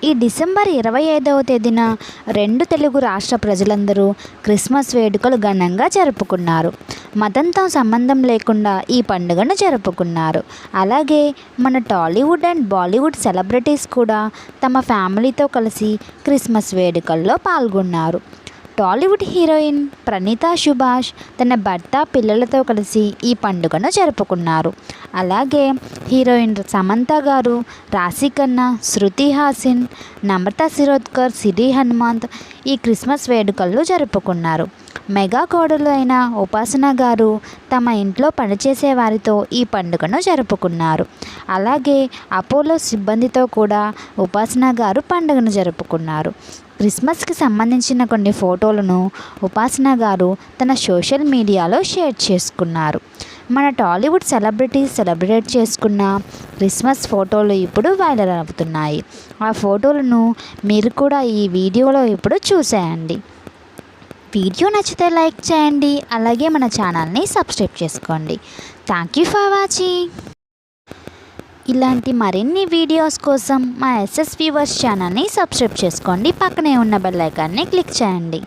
ఈ డిసెంబర్ 25వ తేదీన రెండు తెలుగు రాష్ట్ర ప్రజలందరూ క్రిస్మస్ వేడుకలు ఘనంగా జరుపుకున్నారు. మతంతో సంబంధం లేకుండా ఈ పండుగను జరుపుకున్నారు. అలాగే మన టాలీవుడ్ అండ్ బాలీవుడ్ సెలబ్రిటీస్ కూడా తమ ఫ్యామిలీతో కలిసి క్రిస్మస్ వేడుకల్లో పాల్గొన్నారు. టాలీవుడ్ హీరోయిన్ ప్రణీతా సుభాష్ తన భర్త పిల్లలతో కలిసి ఈ పండుగను జరుపుకున్నారు. అలాగే హీరోయిన్ సమంత గారు, రాశి ఖన్నా, శృతి హాసిన్, నమ్రతా శిరోద్కర్, సిరి హనుమంత్ ఈ క్రిస్మస్ వేడుకలు జరుపుకున్నారు. మెగా కోడలు అయిన ఉపాసన గారు తమ ఇంట్లో పనిచేసే వారితో ఈ పండుగను జరుపుకున్నారు. అలాగే అపోలో సిబ్బందితో కూడా ఉపాసన గారు పండుగను జరుపుకున్నారు. క్రిస్మస్కి సంబంధించిన కొన్ని ఫోటోలను ఉపాసన గారు తన సోషల్ మీడియాలో షేర్ చేసుకున్నారు. మన టాలీవుడ్ సెలబ్రిటీస్ సెలబ్రేట్ చేసుకున్న క్రిస్మస్ ఫోటోలు ఇప్పుడు వైరల్ అవుతున్నాయి. ఆ ఫోటోలను మీరు కూడా ఈ వీడియోలో ఇప్పుడు చూసేయండి. వీడియో నచ్చితే లైక్ చేయండి. అలాగే మన ఛానల్ని సబ్స్క్రైబ్ చేసుకోండి. Thank you for watching. ఇలాంటి మరిన్ని వీడియోస్ కోసం మా ఎస్ఎస్ వ్యూవర్స్ ఛానల్ని సబ్స్క్రైబ్ చేసుకోండి. పక్కనే ఉన్న బెల్ ఐకాన్ని క్లిక్ చేయండి.